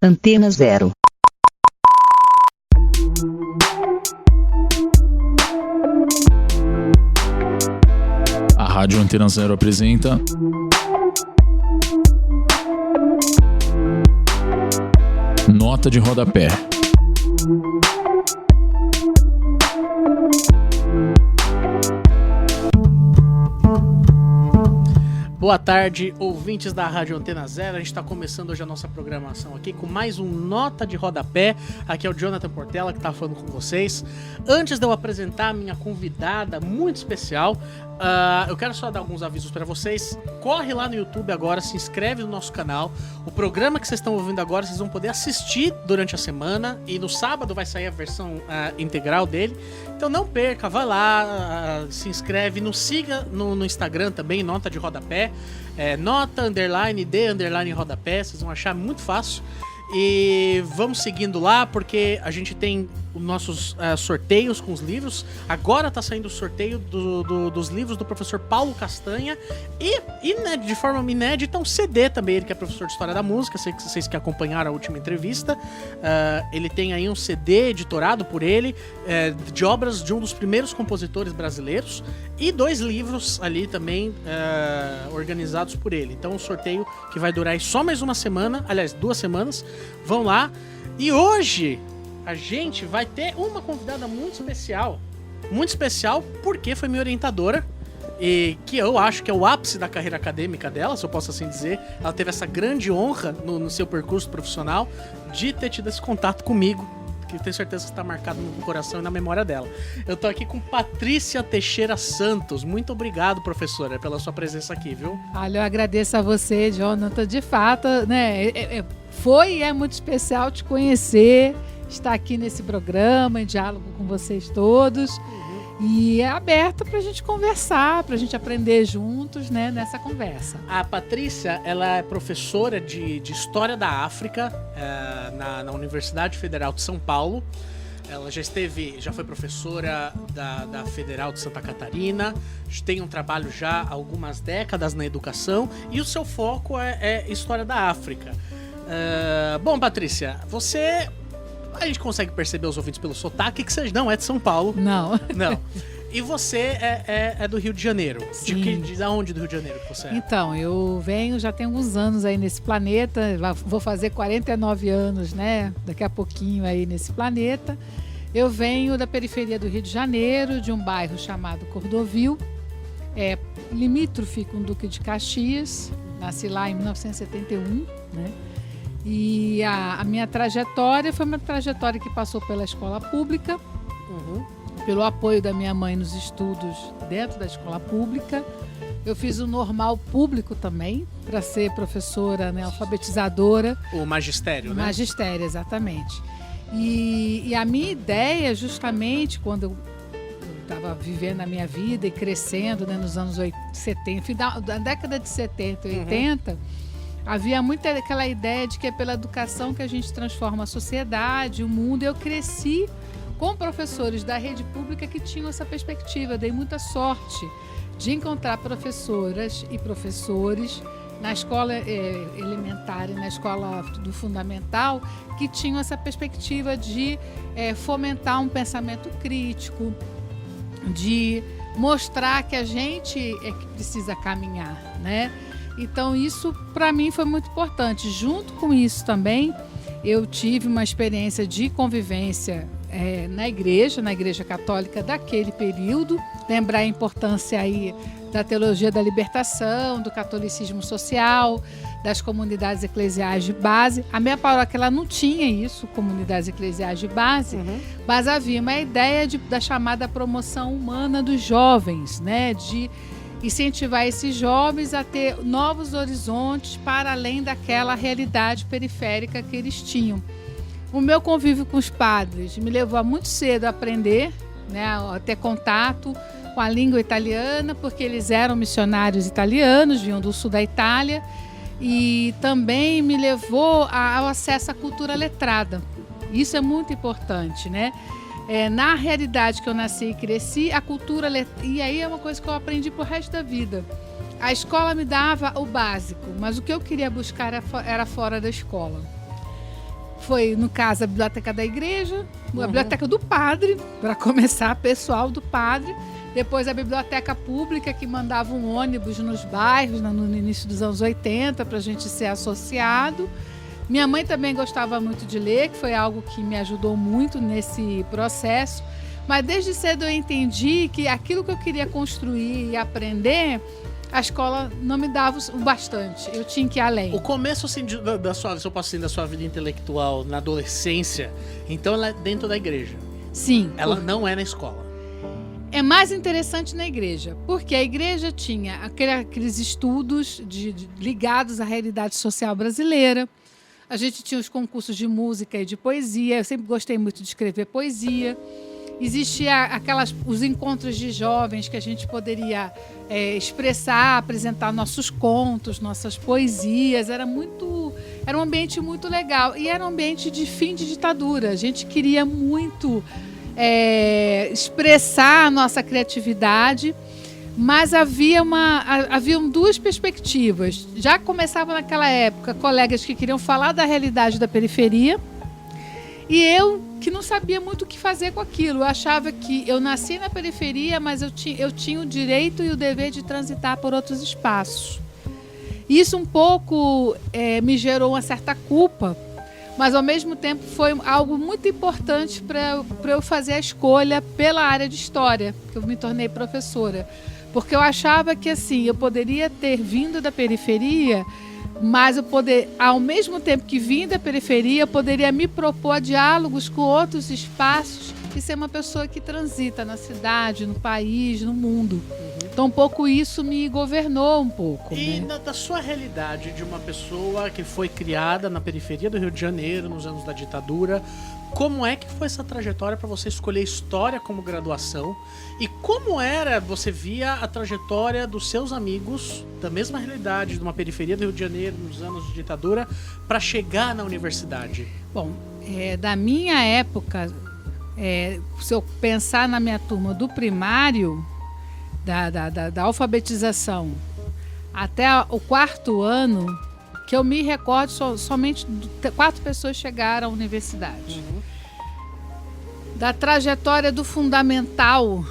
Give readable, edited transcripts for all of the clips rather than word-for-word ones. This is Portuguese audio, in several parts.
Antena Zero. A Rádio Antena Zero apresenta Nota de Rodapé. Boa tarde, ouvintes da Rádio Antena Zero. A gente está começando hoje a nossa programação aqui com mais um Nota de Rodapé. Aqui é o Jonathan Portela que está falando com vocês. Antes de eu apresentar a minha convidada muito especial, eu quero só dar alguns avisos para vocês. Corre lá no YouTube agora, se inscreve no nosso canal. O programa que vocês estão ouvindo agora, vocês vão poder assistir durante a semana. E no sábado vai sair a versão integral dele. Então não perca, vai lá, se inscreve, nos siga no Instagram também, Nota de Rodapé. Nota, _de, rodapé, vocês vão achar muito fácil. E vamos seguindo lá, porque a gente tem os nossos sorteios com os livros. Agora tá saindo o sorteio dos livros do professor Paulo Castanha. E de forma inédita, um CD também. Ele que é professor de História da Música. Sei que vocês que acompanharam a última entrevista. Ele tem aí um CD editorado por ele, de obras de um dos primeiros compositores brasileiros. E 2 livros ali também organizados por ele. Então um sorteio que vai durar só mais uma semana. Aliás, 2 semanas. Vão lá. E hoje a gente vai ter uma convidada muito especial. Muito especial porque foi minha orientadora. E que eu acho que é o ápice da carreira acadêmica dela, se eu posso assim dizer. Ela teve essa grande honra no seu percurso profissional de ter tido esse contato comigo, que eu tenho certeza que está marcado no coração e na memória dela. Eu tô aqui com Patrícia Teixeira Santos. Muito obrigado, professora, pela sua presença aqui, viu? Olha, eu agradeço a você, Jonathan. De fato, né, foi e é muito especial te conhecer, estar aqui nesse programa, em diálogo com vocês todos. E é aberta para a gente conversar, para a gente aprender juntos, né, nessa conversa. A Patrícia, ela é professora de História da África na Universidade Federal de São Paulo. Ela já foi professora da Federal de Santa Catarina, tem um trabalho já há algumas décadas na educação e o seu foco é História da África. Bom, Patrícia, a gente consegue perceber os ouvintes pelo sotaque que você não é de São Paulo. Não. E você é do Rio de Janeiro. Sim. De onde do Rio de Janeiro que você é? Então, eu venho, já tem alguns anos aí nesse planeta, vou fazer 49 anos, né, daqui a pouquinho aí nesse planeta. Eu venho da periferia do Rio de Janeiro, de um bairro chamado Cordovil, limítrofe com o Duque de Caxias, nasci lá em 1971, né? E a minha trajetória foi uma trajetória que passou pela escola pública, pelo apoio da minha mãe nos estudos dentro da escola pública. Eu fiz o normal público também, para ser professora, né, alfabetizadora. O magistério, né? Magistério, exatamente. E a minha ideia, justamente, quando eu estava vivendo a minha vida e crescendo, né, nos anos 70, final da década de 70 e 80, havia muito aquela ideia de que é pela educação que a gente transforma a sociedade, o mundo. Eu cresci com professores da rede pública que tinham essa perspectiva. Eu dei muita sorte de encontrar professoras e professores na escola elementar e na escola do fundamental que tinham essa perspectiva de fomentar um pensamento crítico, de mostrar que a gente é que precisa caminhar, né? Então isso para mim foi muito importante. Junto com isso também eu tive uma experiência de convivência na igreja católica daquele período. Lembrar a importância aí da teologia da libertação, do catolicismo social, das comunidades eclesiais de base. A minha paróquia ela não tinha isso, comunidades eclesiais de base, mas havia uma ideia da chamada promoção humana dos jovens, né? De incentivar esses jovens a ter novos horizontes para além daquela realidade periférica que eles tinham. O meu convívio com os padres me levou a muito cedo a aprender, né, a ter contato com a língua italiana, porque eles eram missionários italianos, vinham do sul da Itália, e também me levou ao acesso à cultura letrada. Isso é muito importante, né? Na realidade que eu nasci e cresci, a cultura... E aí é uma coisa que eu aprendi pro resto da vida. A escola me dava o básico, mas o que eu queria buscar era fora da escola. foi, no caso, a biblioteca da igreja, a biblioteca do padre, para começar, pessoal do padre. Depois a biblioteca pública, que mandava um ônibus nos bairros, no início dos anos 80, para a gente ser associado. Minha mãe também gostava muito de ler, que foi algo que me ajudou muito nesse processo. Mas desde cedo eu entendi que aquilo que eu queria construir e aprender, a escola não me dava o bastante. Eu tinha que ir além. O começo, assim, da sua, se eu posso assim, da sua vida intelectual na adolescência, então ela é dentro da igreja. Sim. Ela não é na escola. É mais interessante na igreja, porque a igreja tinha aqueles estudos ligados à realidade social brasileira. A gente tinha os concursos de música e de poesia. Eu sempre gostei muito de escrever poesia. Existia os encontros de jovens que a gente poderia expressar, apresentar nossos contos, nossas poesias. Era um ambiente muito legal. E era um ambiente de fim de ditadura. A gente queria muito expressar a nossa criatividade, mas haviam duas perspectivas. Já começava naquela época colegas que queriam falar da realidade da periferia e eu que não sabia muito o que fazer com aquilo. Eu achava que eu nasci na periferia, mas eu tinha o direito e o dever de transitar por outros espaços. Isso um pouco me gerou uma certa culpa, mas ao mesmo tempo foi algo muito importante para eu fazer a escolha pela área de história, que eu me tornei professora. Porque eu achava que assim, eu poderia ter vindo da periferia, mas ao mesmo tempo que vim da periferia, eu poderia me propor diálogos com outros espaços e ser uma pessoa que transita na cidade, no país, no mundo. Então, um pouco isso me governou um pouco. E né? da sua realidade de uma pessoa que foi criada na periferia do Rio de Janeiro, nos anos da ditadura, como é que foi essa trajetória para você escolher história como graduação? E como você via a trajetória dos seus amigos da mesma realidade, de uma periferia do Rio de Janeiro, nos anos de ditadura, para chegar na universidade? Bom, da minha época, se eu pensar na minha turma do primário, da alfabetização até o 4º ano, que eu me recordo, somente 4 pessoas chegaram à universidade. Da trajetória do fundamental,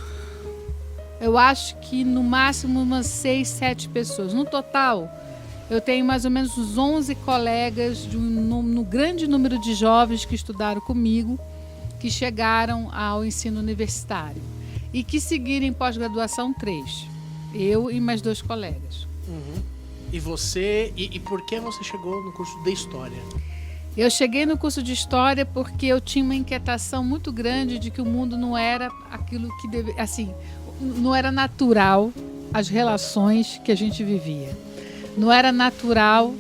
eu acho que no máximo umas 6, 7 pessoas. No total, eu tenho mais ou menos uns 11 colegas de um grande número de jovens que estudaram comigo, que chegaram ao ensino universitário. E que seguiram em pós-graduação 3. Eu e mais 2 colegas. E você, e por que você chegou no curso de História? Eu cheguei no curso de História porque eu tinha uma inquietação muito grande de que o mundo não era aquilo que não era natural as relações que a gente vivia. Não era natural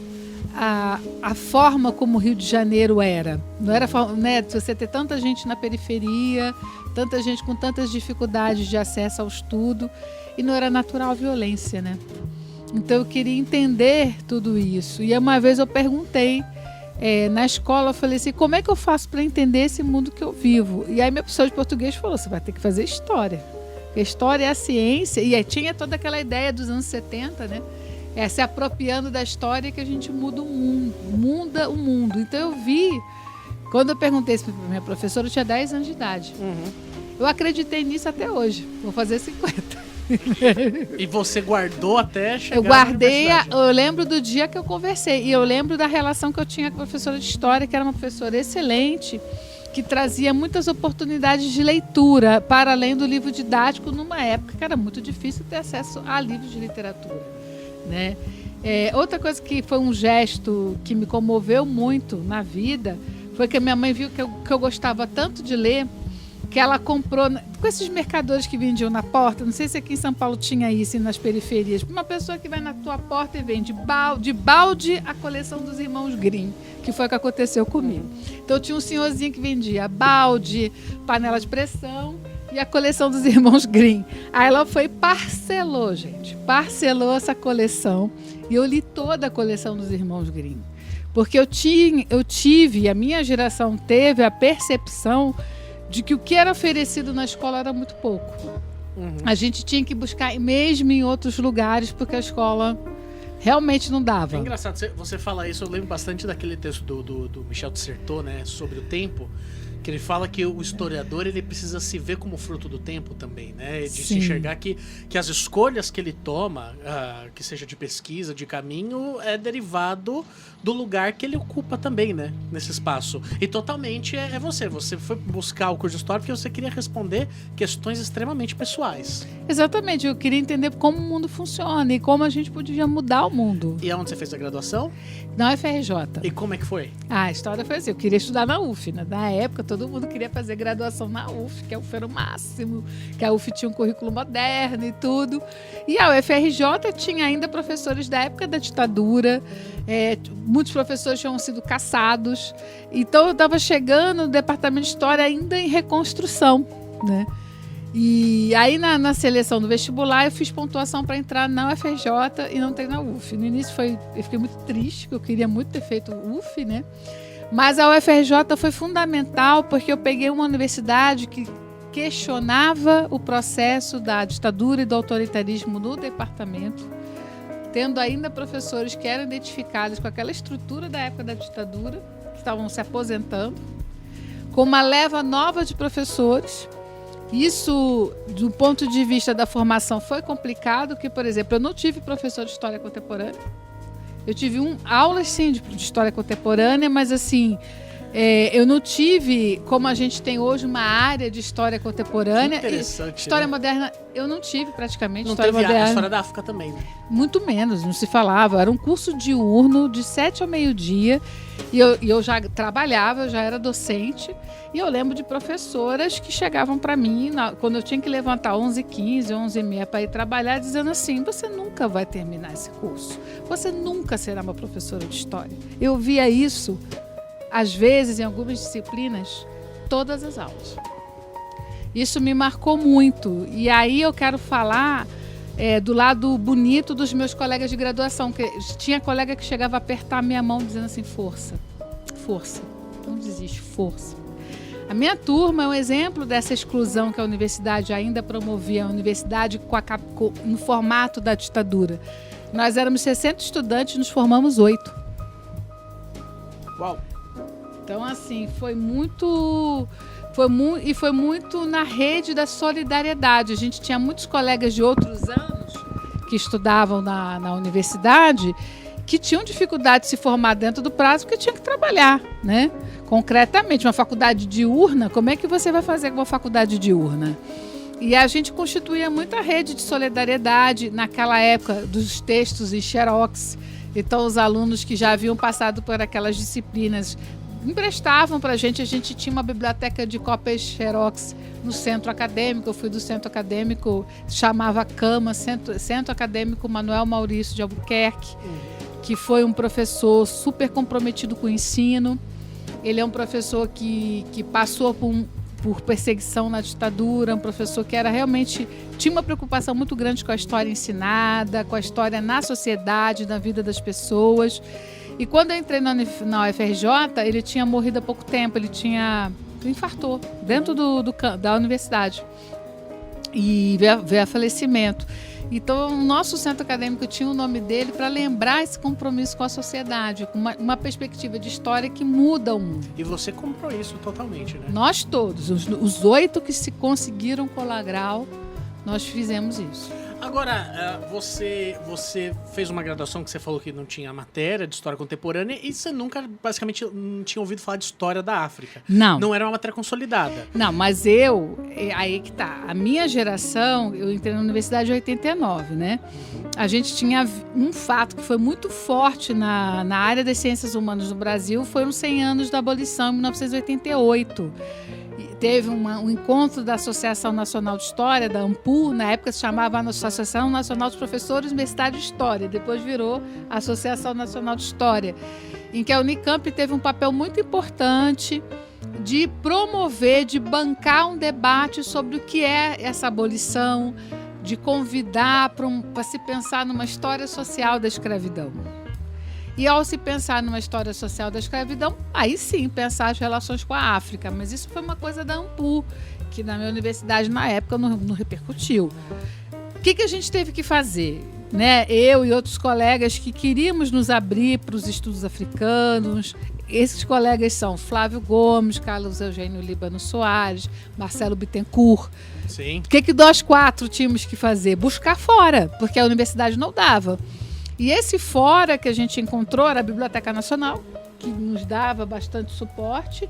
a forma como o Rio de Janeiro era. Não era, né, você ter tanta gente na periferia, tanta gente com tantas dificuldades de acesso ao estudo, e não era natural a violência, né? Então eu queria entender tudo isso. E uma vez eu perguntei na escola, eu falei assim, como é que eu faço para entender esse mundo que eu vivo? E aí minha professora de português falou, você vai ter que fazer história. Porque a história é a ciência, e aí tinha toda aquela ideia dos anos 70, né? Se apropriando da história que a gente muda o mundo. Então eu vi, quando eu perguntei isso para minha professora, eu tinha 10 anos de idade. Eu acreditei nisso até hoje, vou fazer 50. E você guardou até chegar Eu guardei, eu lembro do dia que eu conversei, e eu lembro da relação que eu tinha com a professora de história, que era uma professora excelente, que trazia muitas oportunidades de leitura, para além do livro didático, numa época que era muito difícil ter acesso a livros de literatura. Né? Outra coisa que foi um gesto que me comoveu muito na vida foi que a minha mãe viu que eu gostava tanto de ler, que ela comprou com esses mercadores que vendiam na porta. Não sei se aqui em São Paulo tinha isso nas periferias. Uma pessoa que vai na tua porta e vende de balde a coleção dos irmãos Grimm, que foi o que aconteceu comigo. Então tinha um senhorzinho que vendia balde, panela de pressão e a coleção dos irmãos Grimm. Aí ela foi e parcelou essa coleção, e eu li toda a coleção dos irmãos Grimm. Porque eu tive, a minha geração teve a percepção de que o que era oferecido na escola era muito pouco. A gente tinha que buscar mesmo em outros lugares, porque a escola Realmente não É dava. engraçado, você fala isso, eu lembro bastante daquele texto do Michel Dissertot, né, sobre o tempo, que ele fala que o historiador ele precisa se ver como fruto do tempo também, né? De se Sim. enxergar que as escolhas que ele toma, que seja de pesquisa, de caminho, é derivado do lugar que ele ocupa também, né? Nesse espaço. E totalmente é você. Você foi buscar o curso de história porque você queria responder questões extremamente pessoais. Exatamente, eu queria entender como o mundo funciona e como a gente podia mudar o mundo. E aonde você fez a graduação? Na UFRJ. E como é que foi? A história foi assim, eu queria estudar na UF, né? Na época, todo mundo queria fazer graduação na UF, que a UF era o máximo, que a UF tinha um currículo moderno e tudo. E a UFRJ tinha ainda professores da época da ditadura, muitos professores tinham sido caçados. Então, eu estava chegando no departamento de história ainda em reconstrução, né? E aí, na seleção do vestibular, eu fiz pontuação para entrar na UFRJ e não entrei na UF. No início, eu fiquei muito triste, porque eu queria muito ter feito UF, né? Mas a UFRJ foi fundamental, porque eu peguei uma universidade que questionava o processo da ditadura e do autoritarismo no departamento, tendo ainda professores que eram identificados com aquela estrutura da época da ditadura, que estavam se aposentando, com uma leva nova de professores. Isso, do ponto de vista da formação, foi complicado, porque, por exemplo, eu não tive professor de História Contemporânea. Eu tive aulas, sim, de História Contemporânea, mas, assim, eu não tive, como a gente tem hoje, uma área de História Contemporânea. Que interessante, História né? moderna, eu não tive praticamente. Não História teve moderna. a história da África também, né? Muito menos, não se falava. Era um curso diurno, de 7 ao meio-dia. E eu já trabalhava, eu já era docente. E eu lembro de professoras que chegavam para mim, quando eu tinha que levantar 11h15, 11h30 para ir trabalhar, dizendo assim: você nunca vai terminar esse curso. Você nunca será uma professora de história. Eu via isso, às vezes, em algumas disciplinas, todas as aulas. Isso me marcou muito. E aí eu quero falar do lado bonito dos meus colegas de graduação. Que tinha colega que chegava a apertar a minha mão dizendo assim: força, força, não desiste, força. A minha turma é um exemplo dessa exclusão que a universidade ainda promovia, a universidade no formato da ditadura. Nós éramos 60 estudantes, nos formamos 8. Uau! Então, assim, foi muito na rede da solidariedade. A gente tinha muitos colegas de outros anos que estudavam na universidade que tinham dificuldade de se formar dentro do prazo porque tinham que trabalhar, né? Concretamente, uma faculdade diurna, como é que você vai fazer com uma faculdade diurna? E a gente constituía muita rede de solidariedade naquela época dos textos em xerox. Então, os alunos que já haviam passado por aquelas disciplinas emprestavam para a gente tinha uma biblioteca de cópias xerox no centro acadêmico. Eu fui do centro acadêmico, chamava CAMA, Centro Acadêmico Manuel Maurício de Albuquerque, que foi um professor super comprometido com o ensino. Ele é um professor que passou por perseguição na ditadura, um professor que tinha uma preocupação muito grande com a história ensinada, com a história na sociedade, na vida das pessoas. E quando eu entrei na UFRJ, ele tinha morrido há pouco tempo, ele infartou dentro da universidade e veio a falecimento. Então, o nosso centro acadêmico tinha o nome dele para lembrar esse compromisso com a sociedade, com uma perspectiva de história que muda o mundo. E você comprou isso totalmente, né? Nós todos, os 8 que se conseguiram colar grau, nós fizemos isso. Agora, você fez uma graduação que você falou que não tinha matéria de história contemporânea e você nunca, basicamente, não tinha ouvido falar de história da África. Não. Não era uma matéria consolidada. Não, mas aí que tá. A minha geração, eu entrei na universidade em 89, né? A gente tinha um fato que foi muito forte na área das ciências humanas no Brasil, foram 100 anos da abolição, em 1988. Teve um encontro da Associação Nacional de História, da ANPU, na época se chamava Associação Nacional dos Professores Universitários de História, depois virou Associação Nacional de História, em que a Unicamp teve um papel muito importante de promover, de bancar um debate sobre o que é essa abolição, de convidar para se pensar numa história social da escravidão. E ao se pensar numa história social da escravidão, aí sim pensar as relações com a África. Mas isso foi uma coisa da ANPU, que na minha universidade na época não repercutiu. O que a gente teve que fazer? né, eu e outros colegas que queríamos nos abrir para os estudos africanos. Esses colegas são Flávio Gomes, Carlos Eugênio Líbano Soares, Marcelo Bittencourt. Sim. O que nós 4 tínhamos que fazer? Buscar fora, porque a universidade não dava. E esse fora que a gente encontrou era a Biblioteca Nacional, que nos dava bastante suporte,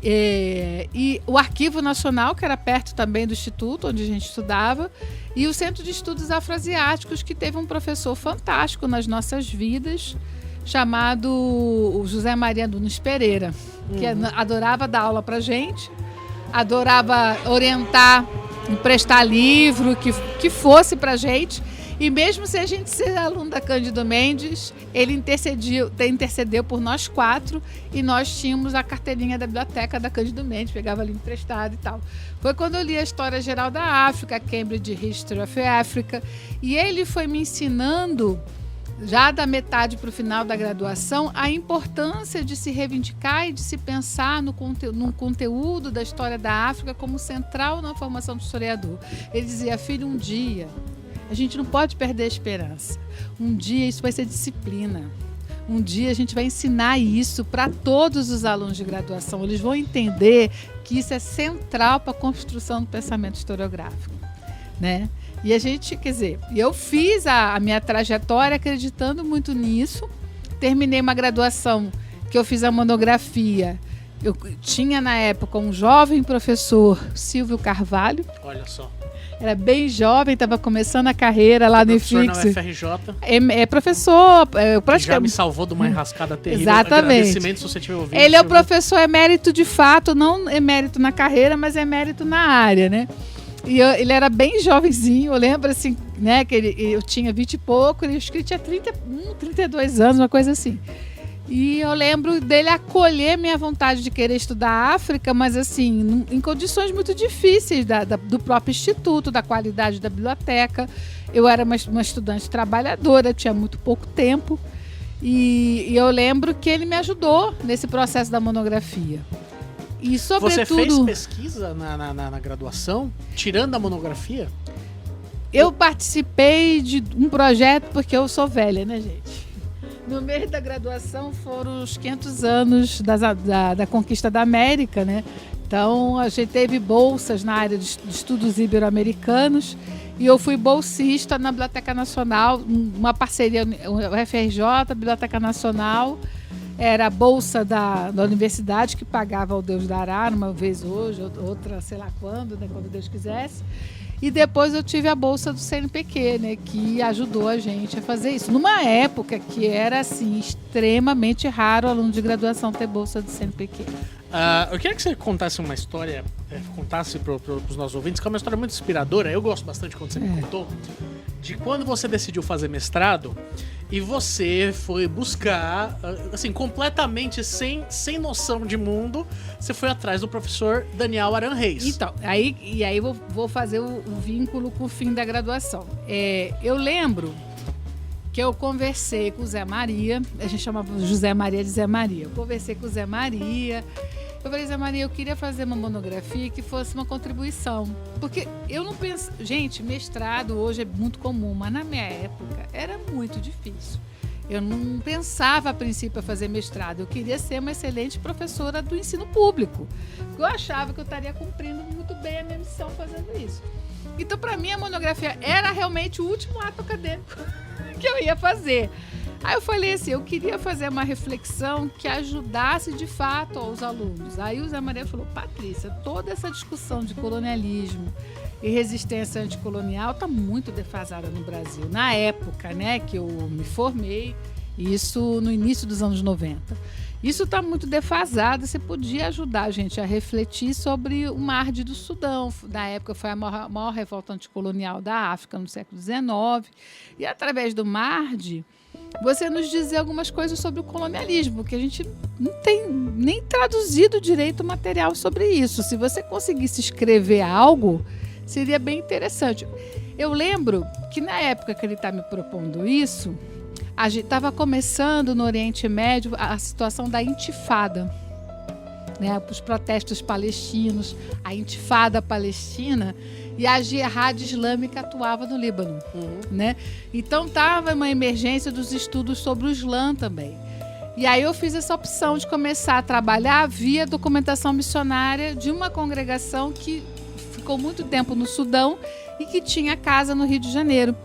e o Arquivo Nacional, que era perto também do Instituto, onde a gente estudava, e o Centro de Estudos Afroasiáticos, que teve um professor fantástico nas nossas vidas, chamado José Maria Nunes Pereira, que adorava dar aula pra gente, adorava orientar, emprestar livro, que fosse pra gente. E mesmo se a gente ser aluno da Cândido Mendes, ele intercedeu por nós 4 e nós tínhamos a carteirinha da biblioteca da Cândido Mendes, pegava ali emprestado e tal. Foi quando eu li a História Geral da África, Cambridge History of Africa, e ele foi me ensinando, já da metade para o final da graduação, a importância de se reivindicar e de se pensar no conteúdo da história da África como central na formação do historiador. Ele dizia: filho, um dia a gente não pode perder a esperança. Um dia isso vai ser disciplina. Um dia a gente vai ensinar isso para todos os alunos de graduação. Eles vão entender que isso é central para a construção do pensamento historiográfico, né? E a gente, quer dizer, eu fiz a minha trajetória acreditando muito nisso. Terminei uma graduação que eu fiz a monografia. Eu tinha na época um jovem professor, Silvio Carvalho. Olha só. Era bem jovem, estava começando a carreira lá no IFIX. Professor na UFRJ. É professor. Que já me salvou de uma enrascada terrível. Exatamente. Agradecimento se você tiver ouvido. Ele é o professor emérito de fato, não emérito na carreira, mas emérito na área, né? E ele era bem jovenzinho, eu lembro assim, né, que eu tinha 20 e pouco, ele acho que ele tinha 32 anos, uma coisa assim. E eu lembro dele acolher minha vontade de querer estudar África, mas assim, em condições muito difíceis do próprio instituto, da qualidade da biblioteca. Eu era uma estudante trabalhadora, tinha muito pouco tempo. E eu lembro que ele me ajudou nesse processo da monografia. E sobretudo... Você fez pesquisa na graduação, tirando a monografia? Eu participei de um projeto, porque eu sou velha, né, gente? No meio da graduação foram os 500 anos da conquista da América, né? Então, a gente teve bolsas na área de estudos ibero-americanos e eu fui bolsista na Biblioteca Nacional, uma parceria, o FRJ, a Biblioteca Nacional, era a bolsa da universidade que pagava ao Deus dará, uma vez hoje, outra sei lá quando, né, quando Deus quisesse. E depois eu tive a bolsa do CNPq, né, que ajudou a gente a fazer isso. Numa época que era assim, extremamente raro o aluno de graduação ter bolsa do CNPq. Eu queria que você contasse uma história, contasse para os nossos ouvintes, que é uma história muito inspiradora. Eu gosto bastante quando você me contou, de quando você decidiu fazer mestrado e você foi buscar, assim, completamente sem noção de mundo, você foi atrás do professor Daniel Aran Reis. Então, aí vou fazer o vínculo com o fim da graduação. Eu lembro que eu conversei com o Zé Maria, a gente chamava José Maria de Zé Maria. Eu conversei com o Zé Maria. Eu falei: Zé Maria, eu queria fazer uma monografia que fosse uma contribuição. Porque eu não penso... Gente, mestrado hoje é muito comum, mas na minha época era muito difícil. Eu não pensava a princípio a fazer mestrado. Eu queria ser uma excelente professora do ensino público. Eu achava que eu estaria cumprindo muito bem a minha missão fazendo isso. Então, para mim, a monografia era realmente o último ato acadêmico que eu ia fazer. Aí eu falei assim, eu queria fazer uma reflexão que ajudasse de fato aos alunos. Aí o Zé Maria falou: Patrícia, toda essa discussão de colonialismo e resistência anticolonial está muito defasada no Brasil. Na época, né, que eu me formei, isso no início dos anos 90. Isso está muito defasado. Você podia ajudar a gente a refletir sobre o MARD do Sudão. Na época foi a maior revolta anticolonial da África no século XIX. E através do MARD, você nos dizer algumas coisas sobre o colonialismo, porque a gente não tem nem traduzido direito o material sobre isso. Se você conseguisse escrever algo, seria bem interessante. Eu lembro que na época que ele está me propondo isso, a gente estava começando no Oriente Médio a situação da intifada. né, os protestos palestinos, a intifada palestina, e a Jihad Islâmica atuava no Líbano. Né? Então estava uma emergência dos estudos sobre o Islã também. E aí eu fiz essa opção de começar a trabalhar via documentação missionária de uma congregação que ficou muito tempo no Sudão e que tinha casa no Rio de Janeiro.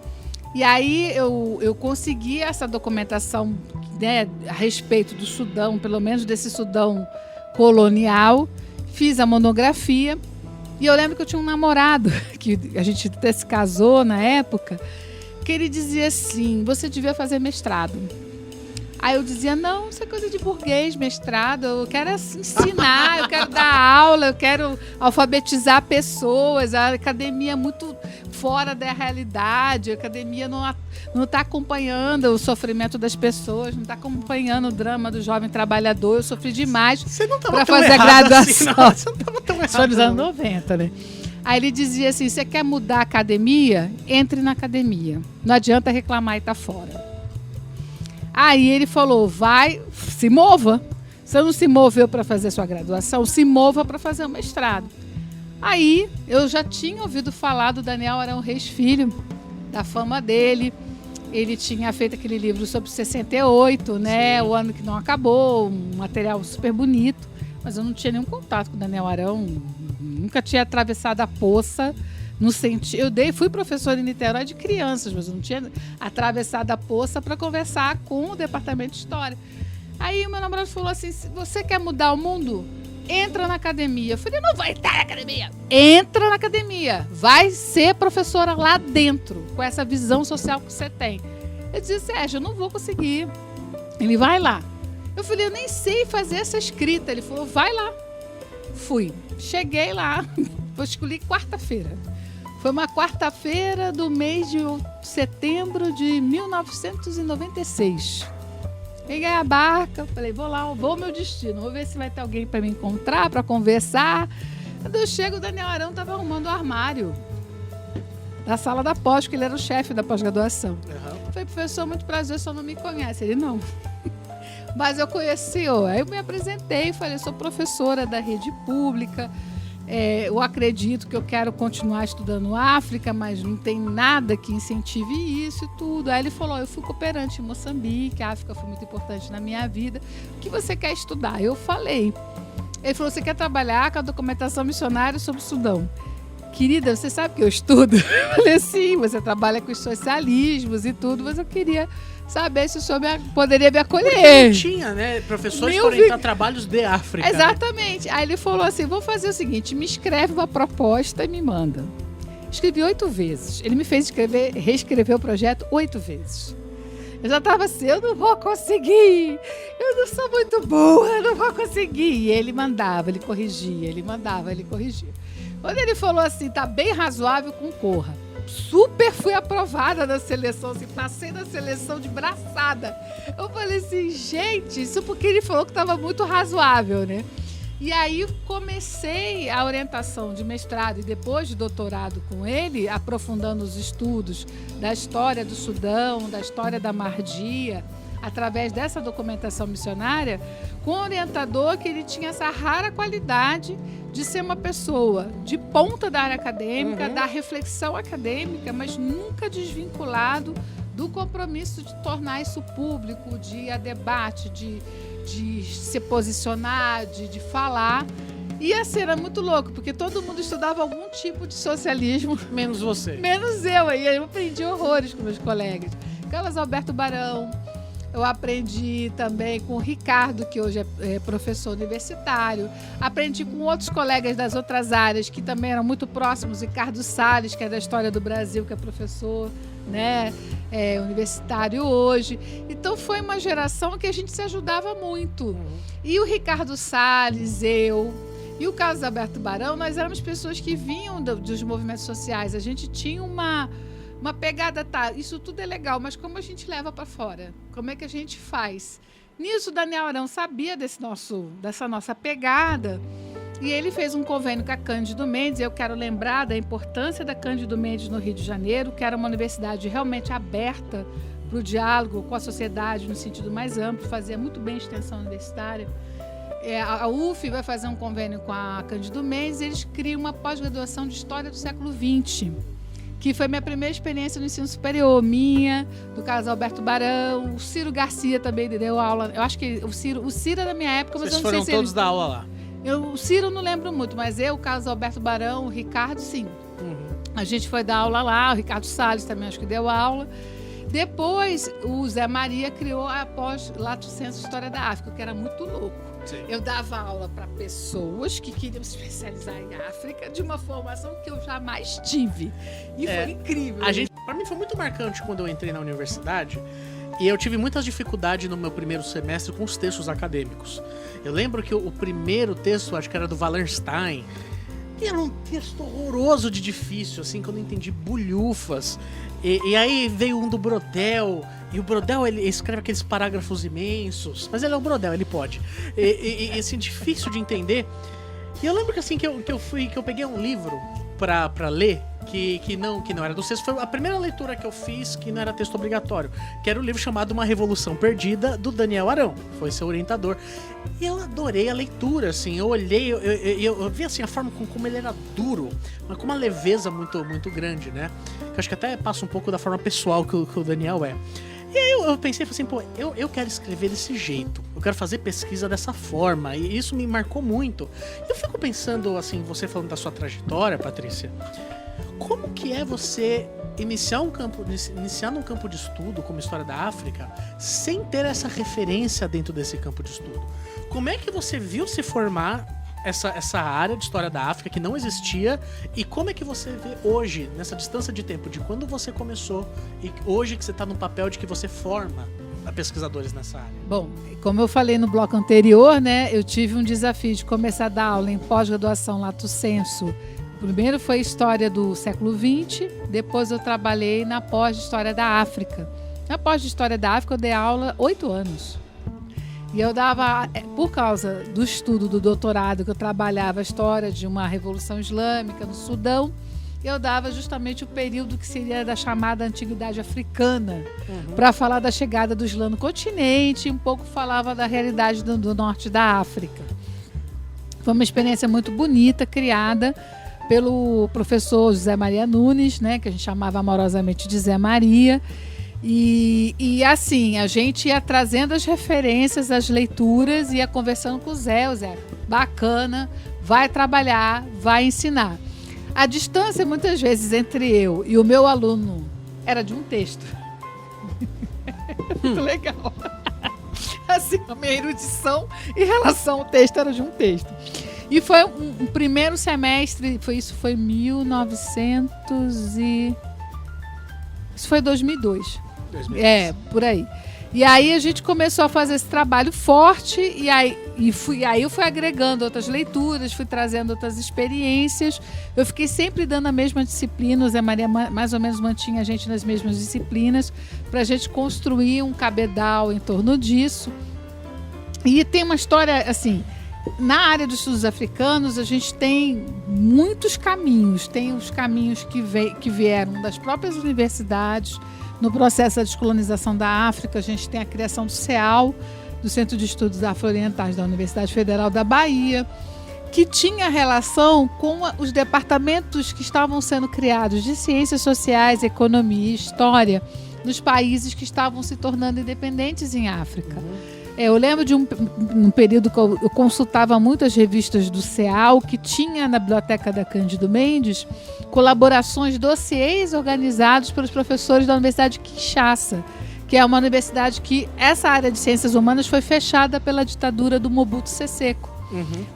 E aí eu consegui essa documentação, né, a respeito do Sudão, pelo menos desse Sudão colonial, fiz a monografia. E eu lembro que eu tinha um namorado, que a gente até se casou na época, que ele dizia assim, você devia fazer mestrado. Aí eu dizia, não, isso é coisa de burguês, mestrado, eu quero ensinar, eu quero dar aula, eu quero alfabetizar pessoas, a academia é muito fora da realidade, a academia não está acompanhando o sofrimento das pessoas, não está acompanhando o drama do jovem trabalhador, eu sofri demais para fazer a graduação. Assim, você não estava tão errado. Só nos anos 90, né? Aí ele dizia assim, você quer mudar a academia? Entre na academia, não adianta reclamar e estar fora. Aí ele falou, vai, se mova. Você não se moveu para fazer sua graduação, se mova para fazer o mestrado. Aí eu já tinha ouvido falar do Daniel Arão Reis Filho, da fama dele. Ele tinha feito aquele livro sobre 68, né? Sim. O ano que não acabou, um material super bonito. Mas eu não tinha nenhum contato com o Daniel Arão, nunca tinha atravessado a poça. No sentido, fui professora em Niterói de crianças, mas eu não tinha atravessado a poça para conversar com o departamento de história. Aí o meu namorado falou assim, se você quer mudar o mundo, entra na academia. Eu falei, não vou entrar na academia. Entra na academia, vai ser professora lá dentro, com essa visão social que você tem. Eu disse, Sérgio, eu não vou conseguir. Ele, vai lá. Eu falei, eu nem sei fazer essa escrita. Ele falou, vai lá. Fui. Cheguei lá, eu escolhi quarta-feira. Foi uma quarta-feira do mês de setembro de 1996. Peguei a barca, falei, vou lá, vou ao meu destino. Vou ver se vai ter alguém para me encontrar, para conversar. Quando eu chego, o Daniel Arão estava arrumando o armário da sala da pós, que ele era o chefe da pós-graduação. Falei, professor, muito prazer, o senhor não me conhece. Ele, não. Mas eu conheci, aí eu me apresentei, falei, sou professora da rede pública, eu acredito que eu quero continuar estudando África, mas não tem nada que incentive isso e tudo. Aí ele falou, eu fui cooperante em Moçambique, a África foi muito importante na minha vida, o que você quer estudar? Eu falei. Ele falou, você quer trabalhar com a documentação missionária sobre o Sudão? Querida, você sabe que eu estudo? Eu falei, sim, você trabalha com os socialismos e tudo, mas eu queria saber se o senhor poderia me acolher. Porque não tinha, né? Professores para orientar trabalhos de África. Exatamente. Né? Aí ele falou assim, vou fazer o seguinte, me escreve uma proposta e me manda. Escrevi 8 vezes. Ele me fez reescrever o projeto 8 vezes. Eu já estava assim, eu não vou conseguir, eu não sou muito boa, eu não vou conseguir. E ele mandava, ele corrigia, ele mandava, ele corrigia. Quando ele falou assim, tá bem razoável, concorra. Super fui aprovada na seleção, assim, passei na seleção de braçada. Eu falei assim, gente, isso porque ele falou que estava muito razoável, né? E aí comecei a orientação de mestrado e depois de doutorado com ele, aprofundando os estudos da história do Sudão, da história da Mardia, através dessa documentação missionária, com um orientador que ele tinha essa rara qualidade de ser uma pessoa de ponta da área acadêmica, da reflexão acadêmica, mas nunca desvinculado do compromisso de tornar isso público, de ir a debate, de se posicionar, de falar. E assim, era muito louco, porque todo mundo estudava algum tipo de socialismo. Menos você. Menos eu. Aí eu aprendi horrores com meus colegas. Carlos Alberto Barão. Eu aprendi também com o Ricardo, que hoje é professor universitário. Aprendi com outros colegas das outras áreas, que também eram muito próximos. Ricardo Salles, que é da História do Brasil, que é professor, né, universitário hoje. Então, foi uma geração que a gente se ajudava muito. E o Ricardo Salles, eu e o Carlos Alberto Barão, nós éramos pessoas que vinham dos movimentos sociais. A gente tinha uma pegada, tá, isso tudo é legal, mas como a gente leva para fora? Como é que a gente faz? Nisso, o Daniel Arão sabia dessa nossa pegada e ele fez um convênio com a Cândido Mendes. Eu quero lembrar da importância da Cândido Mendes no Rio de Janeiro, que era uma universidade realmente aberta para o diálogo com a sociedade no sentido mais amplo, fazia muito bem a extensão universitária. A UF vai fazer um convênio com a Cândido Mendes e eles criam uma pós-graduação de História do século XX, que foi minha primeira experiência no ensino superior, minha, do Carlos Alberto Barão, o Ciro Garcia também deu aula. Eu acho que o Ciro é da minha época, mas Vocês eu não sei foram se todos dar aula lá. o Ciro eu não lembro muito, mas o Carlos Alberto Barão, o Ricardo, sim. Uhum. A gente foi dar aula lá, o Ricardo Salles também acho que deu aula. Depois, o Zé Maria criou a pós-Lato Sensu História da África, que era muito louco. Sim. Eu dava aula para pessoas que queriam se especializar em África de uma formação que eu jamais tive. E foi incrível. Para mim foi muito marcante quando eu entrei na universidade e eu tive muitas dificuldades no meu primeiro semestre com os textos acadêmicos. Eu lembro que o primeiro texto, acho que era do Wallerstein, e era um texto horroroso de difícil, assim, que eu não entendi bulhufas. E aí veio um do Brodel, e o Brodel ele escreve aqueles parágrafos imensos, mas ele é o Brodel, ele pode. E assim, difícil de entender. E eu lembro que assim, que eu peguei um livro pra ler, que não era do sexto. Foi a primeira leitura que eu fiz que não era texto obrigatório, que era um livro chamado Uma Revolução Perdida, do Daniel Arão, foi seu orientador. E eu adorei a leitura, assim, eu olhei, eu vi assim, a forma como ele era duro, mas com uma leveza muito, muito grande, né? Que eu acho que até passa um pouco da forma pessoal que o Daniel é. E aí eu pensei assim, pô, eu quero escrever desse jeito, eu quero fazer pesquisa dessa forma, e isso me marcou muito. Eu fico pensando, assim, você falando da sua trajetória, Patrícia, como que é você iniciar num campo de estudo como História da África sem ter essa referência dentro desse campo de estudo? Como é que você viu se formar essa área de História da África que não existia, e como é que você vê hoje, nessa distância de tempo de quando você começou e hoje que você está no papel de que você forma pesquisadores nessa área? Bom, como eu falei no bloco anterior, né, eu tive um desafio de começar a dar aula em pós-graduação Lato Sensu. Primeiro foi História do século XX, depois eu trabalhei na pós de História da África. Na pós de História da África eu dei aula 8 anos. E eu dava, por causa do estudo do doutorado, que eu trabalhava a história de uma revolução islâmica no Sudão, eu dava justamente o período que seria da chamada Antiguidade Africana, para falar da chegada do Islã no continente e um pouco falava da realidade do norte da África. Foi uma experiência muito bonita, criada pelo professor José Maria Nunes, né, que a gente chamava amorosamente de Zé Maria. E assim, a gente ia trazendo as referências, as leituras, ia conversando com o Zé, bacana, vai trabalhar, vai ensinar. A distância, muitas vezes, entre eu e o meu aluno era de um texto. Muito legal. Assim, a minha erudição em relação ao texto era de um texto. E foi um primeiro semestre, isso foi 1900 e... Isso foi 2002. Por aí. E aí a gente começou a fazer esse trabalho forte e aí eu fui agregando outras leituras, fui trazendo outras experiências. Eu fiquei sempre dando a mesma disciplina, o Zé Maria mais ou menos mantinha a gente nas mesmas disciplinas para a gente construir um cabedal em torno disso. E tem uma história, assim, na área dos estudos africanos a gente tem muitos caminhos. Tem os caminhos que vieram das próprias universidades. No processo da descolonização da África, a gente tem a criação do CEAL, do Centro de Estudos Afro-Orientais da Universidade Federal da Bahia, que tinha relação com os departamentos que estavam sendo criados de Ciências Sociais, Economia e História nos países que estavam se tornando independentes em África. Eu lembro de um período que eu consultava muito as revistas do CEAL, que tinha na biblioteca da Cândido Mendes colaborações, dossiês organizados pelos professores da Universidade de Kinshasa, que é uma universidade que essa área de ciências humanas foi fechada pela ditadura do Mobutu Seseko,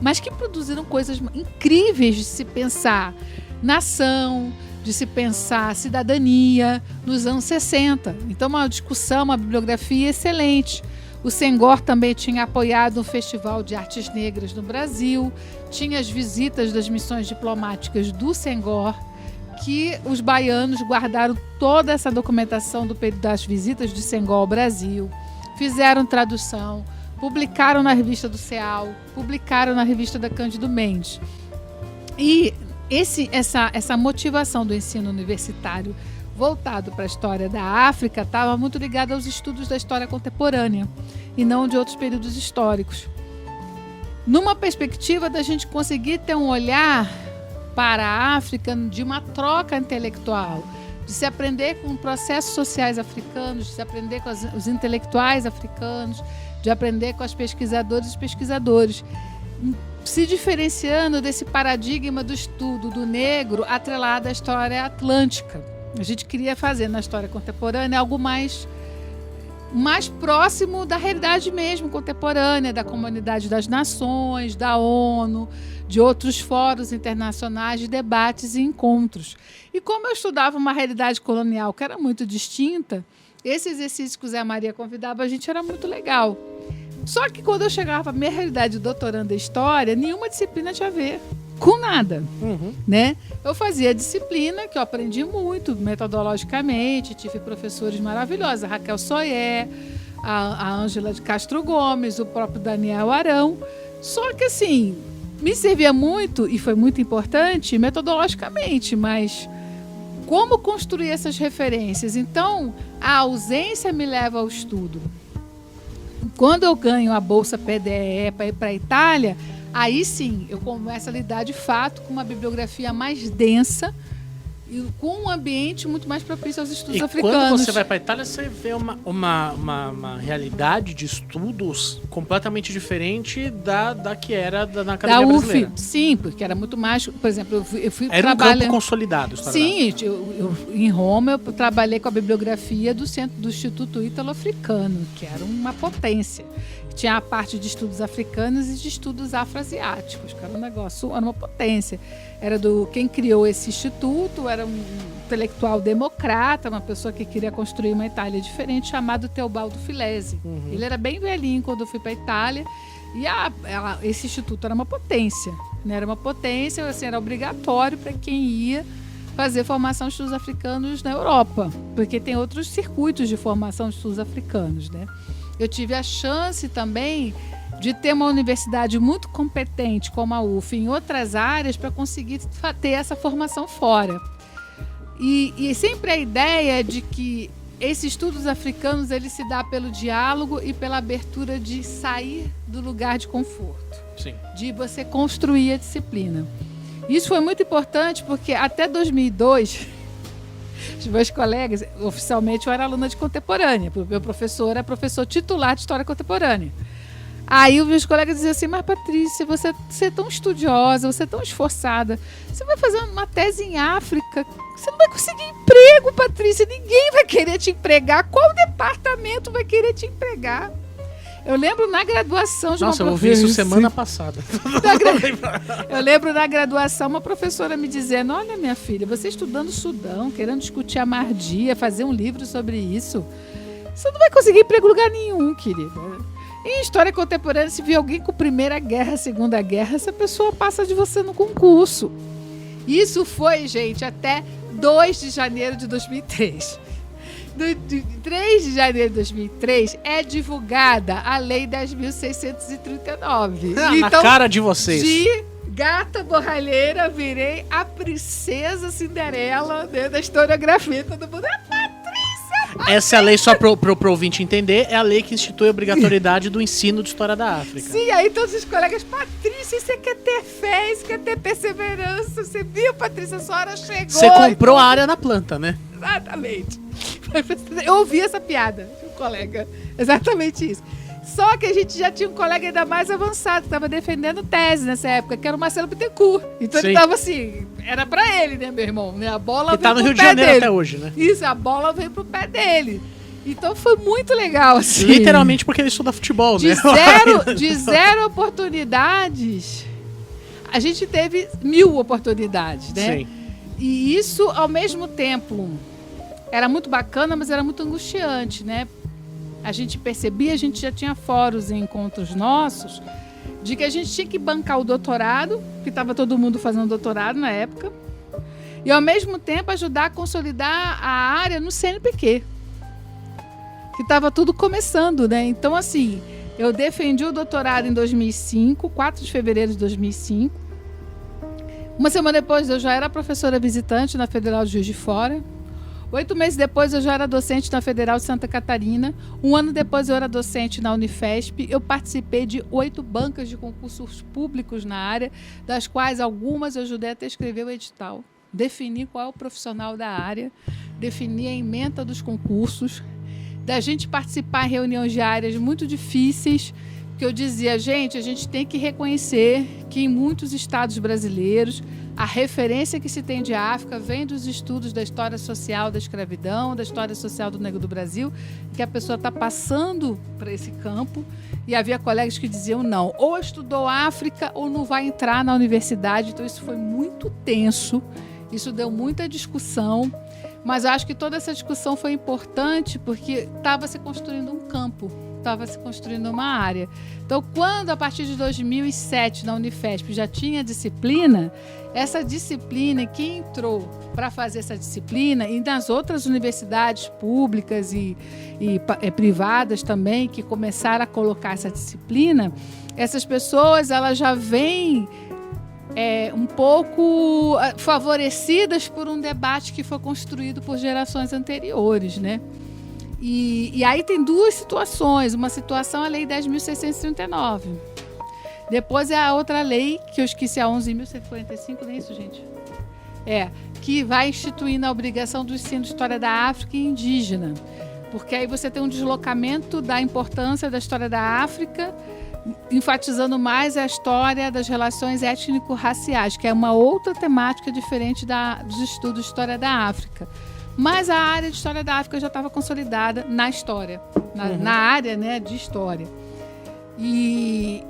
mas que produziram coisas incríveis de se pensar nação, de se pensar cidadania nos anos 60. Então, uma discussão, uma bibliografia excelente. O Senghor também tinha apoiado um festival de artes negras no Brasil, tinha as visitas das missões diplomáticas do Senghor, que os baianos guardaram toda essa documentação do período das visitas de Senghor ao Brasil, fizeram tradução, publicaram na revista do CEAL, publicaram na revista da Cândido Mendes. E essa motivação do ensino universitário voltado para a história da África estava muito ligada aos estudos da história contemporânea e não de outros períodos históricos. numa perspectiva da gente conseguir ter um olhar para a África de uma troca intelectual, de se aprender com processos sociais africanos, de se aprender com os intelectuais africanos, de aprender com as pesquisadoras e pesquisadores, se diferenciando desse paradigma do estudo do negro atrelado à história atlântica. A gente queria fazer na história contemporânea algo mais próximo da realidade mesmo contemporânea, da Comunidade das Nações, da ONU, de outros fóruns internacionais de debates e encontros. E como eu estudava uma realidade colonial que era muito distinta, esse exercício que o Zé Maria convidava a gente era muito legal. Só que quando eu chegava para a minha realidade de doutoranda em História, nenhuma disciplina tinha a ver com nada. Né? Eu fazia disciplina que eu aprendi muito metodologicamente, tive professores maravilhosos, a Raquel Soyer, a Ângela de Castro Gomes, o próprio Daniel Arão. Só que assim, me servia muito, e foi muito importante, metodologicamente, mas como construir essas referências? Então, a ausência me leva ao estudo. Quando eu ganho a Bolsa PDE para ir para a Itália, aí sim eu começo a lidar de fato com uma bibliografia mais densa e com um ambiente muito mais propício aos estudos africanos. Quando você vai para a Itália, você vê uma realidade de estudos completamente diferente da que era na Academia Brasileira. Sim, porque era muito mais... Por exemplo, eu fui era trabalhar... um campo consolidado. Sim, em Roma eu trabalhei com a bibliografia do Instituto Ítalo-Africano, que era uma potência. Tinha a parte de estudos africanos e de estudos afroasiáticos, que era um negócio, era uma potência. Quem criou esse instituto era um intelectual democrata, uma pessoa que queria construir uma Itália diferente, chamado Teobaldo Filesi. Ele era bem velhinho quando eu fui para a Itália, e esse instituto era uma potência. Né? Era uma potência, assim, era obrigatório para quem ia fazer formação de estudos africanos na Europa, porque tem outros circuitos de formação de estudos africanos, né? Eu tive a chance também de ter uma universidade muito competente, como a UF, em outras áreas, para conseguir ter essa formação fora. E sempre a ideia de que esses estudos africanos ele se dá pelo diálogo e pela abertura de sair do lugar de conforto. Sim. De você construir a disciplina. Isso foi muito importante porque até 2002... Os meus colegas, oficialmente eu era aluna de contemporânea, porque meu professor era professor titular de História Contemporânea. Aí os meus colegas diziam assim, mas Patrícia, você é tão estudiosa, você é tão esforçada, você vai fazer uma tese em África, você não vai conseguir emprego, Patrícia, ninguém vai querer te empregar, qual departamento vai querer te empregar? Eu lembro na graduação de Nossa, uma professora... eu ouvi isso semana passada. Eu lembro na graduação uma professora me dizendo, olha minha filha, você estudando Sudão, querendo discutir a Mardia, fazer um livro sobre isso, você não vai conseguir emprego em lugar nenhum, querida. Em História Contemporânea, se vir alguém com Primeira Guerra, Segunda Guerra, essa pessoa passa de você no concurso. Isso foi, gente, até 2 de janeiro de 2003. No 3 de janeiro de 2003 é divulgada a Lei 10.639. Então, na cara de vocês. De gata borralheira, virei a princesa Cinderela, né, da historiografia. Todo mundo, Patrícia! Essa é a lei, só pro ouvinte entender, é a lei que institui a obrigatoriedade do ensino de história da África. Sim, aí todos os colegas, Patrícia, você quer ter fé, você quer ter perseverança. Você viu, Patrícia, a senhora chegou. Você comprou a área na planta, né? Exatamente. Eu ouvi essa piada de um colega. Exatamente isso. Só que a gente já tinha um colega ainda mais avançado, que estava defendendo tese nessa época, que era o Marcelo Bittencourt. Então Sim. Ele estava assim, era pra ele, né, meu irmão? Né? A bola veio tá no Rio de Janeiro dele. Até hoje, né? Isso, a bola veio pro pé dele. Então foi muito legal, assim. Literalmente porque ele estuda futebol, né? De zero oportunidades, a gente teve 1000 oportunidades, né? Sim. E isso, ao mesmo tempo, era muito bacana, mas era muito angustiante, né? A gente percebia, a gente já tinha fóruns e encontros nossos, de que a gente tinha que bancar o doutorado, que estava todo mundo fazendo doutorado na época, e ao mesmo tempo ajudar a consolidar a área no CNPq, que estava tudo começando, né? Então, assim, eu defendi o doutorado em 2005, 4 de fevereiro de 2005. Uma semana depois, eu já era professora visitante na Federal de Juiz de Fora. 8 meses depois, eu já era docente na Federal de Santa Catarina. 1 ano depois, eu era docente na Unifesp. Eu participei de 8 bancas de concursos públicos na área, das quais algumas eu ajudei até a escrever o edital. Defini qual é o profissional da área, defini a ementa dos concursos, da gente participar em reuniões diárias muito difíceis, que eu dizia, gente, a gente tem que reconhecer que em muitos estados brasileiros a referência que se tem de África vem dos estudos da história social da escravidão, da história social do negro do Brasil, que a pessoa está passando para esse campo. E havia colegas que diziam não, ou estudou África ou não vai entrar na universidade. Então isso foi muito tenso, isso deu muita discussão, mas eu acho que toda essa discussão foi importante porque estava se construindo um campo, estava se construindo uma área. Então, quando, a partir de 2007, na Unifesp, já tinha disciplina, essa disciplina, quem entrou para fazer essa disciplina, e nas outras universidades públicas e privadas também, que começaram a colocar essa disciplina, essas pessoas elas já vêm um pouco favorecidas por um debate que foi construído por gerações anteriores, né? E aí tem duas situações. Uma situação é a Lei 10.639. Depois é a outra lei, que eu esqueci, a 11.145, não é isso, gente? Que vai instituindo a obrigação do ensino de história da África e indígena. Porque aí você tem um deslocamento da importância da história da África, enfatizando mais a história das relações étnico-raciais, que é uma outra temática diferente dos estudos de história da África. Mas a área de história da África já estava consolidada na história, na área, né, de história. E